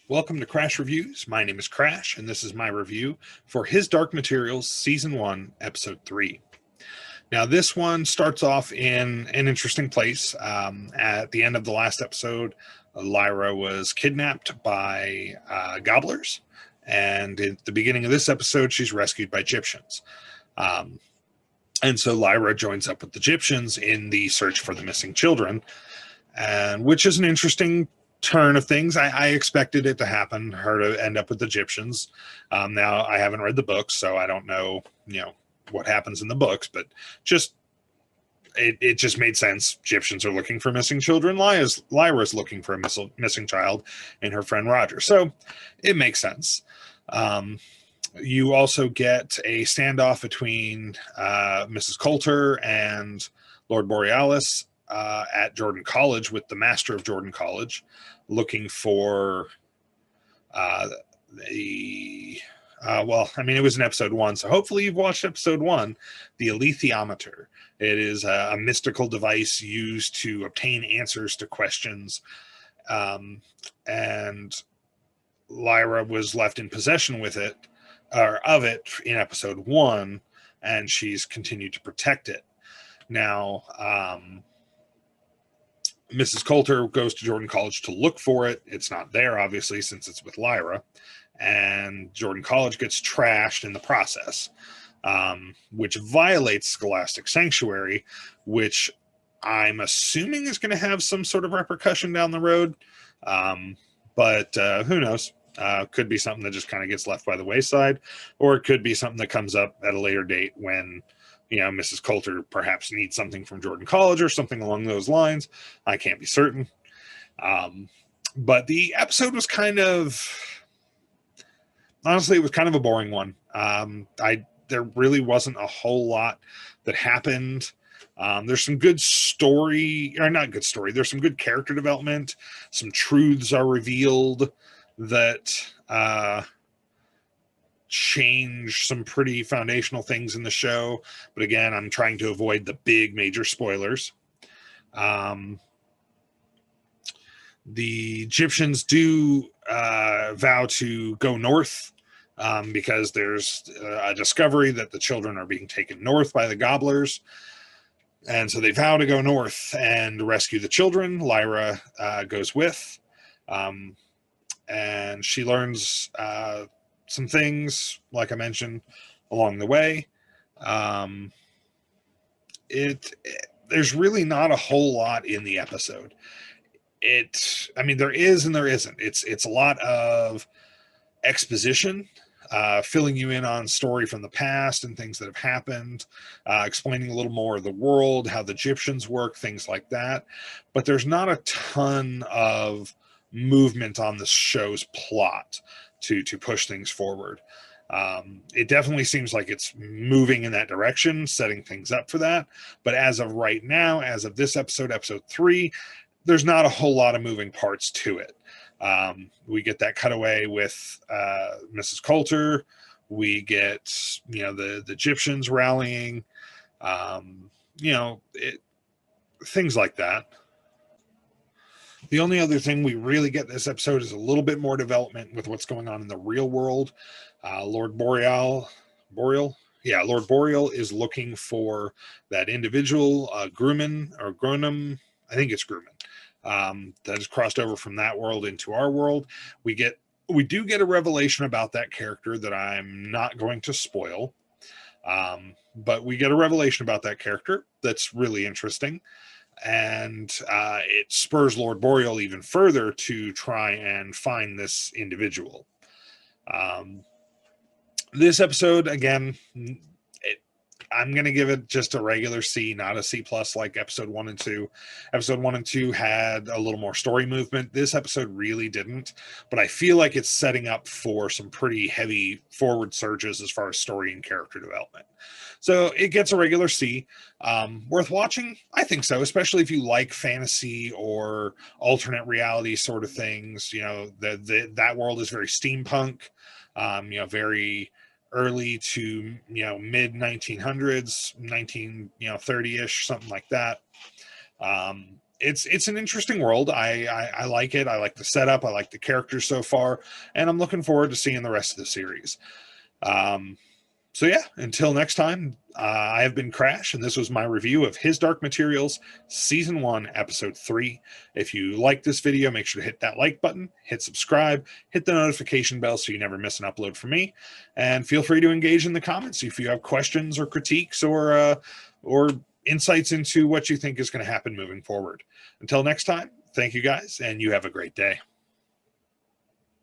Welcome to Crash Reviews. My name is Crash, and this is my review for His Dark Materials Season 1, Episode 3. Now, this one starts off in an interesting place. At the end of the last episode, Lyra was kidnapped by gobblers, and at the beginning of this episode, she's rescued by Egyptians. And so Lyra joins up with the Egyptians in the search for the missing children, and which is an interesting turn of things. I expected it to happen, her to end up with the Egyptians. Now I haven't read the books, so I don't know, what happens in the books, but just it just made sense. Egyptians are looking for missing children. Lyra's looking for a missing child, and her friend Roger. So it makes sense. You also get a standoff between Mrs. Coulter and Lord Borealis at Jordan College with the master of Jordan College, looking for it was in episode 1, so hopefully you've watched episode 1, the alethiometer. It is a mystical device used to obtain answers to questions, and Lyra was left in possession of it in episode 1, and she's continued to protect it. Now, Mrs. Coulter goes to Jordan College to look for it. It's not there, obviously, since it's with Lyra. And Jordan College gets trashed in the process, which violates Scholastic Sanctuary, which I'm assuming is going to have some sort of repercussion down the road. But who knows? Could be something that just kind of gets left by the wayside, or it could be something that comes up at a later date when Mrs. Coulter perhaps needs something from Jordan College or something along those lines. I can't be certain. But the episode was honestly, it was kind of a boring one. There really wasn't a whole lot that happened. There's some good story, or not good story. There's some good character development. Some truths are revealed that change some pretty foundational things in the show. But again, I'm trying to avoid the big major spoilers. The Egyptians do vow to go north because there's a discovery that the children are being taken north by the gobblers. And so they vow to go north and rescue the children. Lyra goes with. And she learns some things, like I mentioned, along the way. There's really not a whole lot in the episode. There is and there isn't. It's a lot of exposition, filling you in on story from the past and things that have happened, explaining a little more of the world, how the Egyptians work, things like that. But there's not a ton of movement on the show's plot to push things forward. It definitely seems like it's moving in that direction, setting things up for that. But as of right now, as of this episode 3, there's not a whole lot of moving parts to it. We get that cutaway with Mrs. Coulter. We get, the Egyptians rallying, things like that. The only other thing we really get this episode is a little bit more development with what's going on in the real world. Lord Boreal is looking for that individual, Grumman or Gronum. I think it's Grumman. That has crossed over from that world into our world. We do get a revelation about that character that I'm not going to spoil. But we get a revelation about that character that's really interesting. And it spurs Lord Boreal even further to try and find this individual. This episode, again, I'm going to give it just a regular C, not a C plus like episode 1 and 2. Episode 1 and 2 had a little more story movement. This episode really didn't, but I feel like it's setting up for some pretty heavy forward surges as far as story and character development. So it gets a regular C. Worth watching? I think so, especially if you like fantasy or alternate reality sort of things. That world is very steampunk, very early to mid 1900s, 30ish, something like that. it's an interesting world. I like it. I like the setup. I like the characters so far, and I'm looking forward to seeing the rest of the series. Um, so yeah, until next time, I have been Crash, and this was my review of His Dark Materials, Season 1, Episode 3. If you like this video, make sure to hit that like button, hit subscribe, hit the notification bell so you never miss an upload from me, and feel free to engage in the comments if you have questions or critiques or insights into what you think is going to happen moving forward. Until next time, thank you guys, and you have a great day.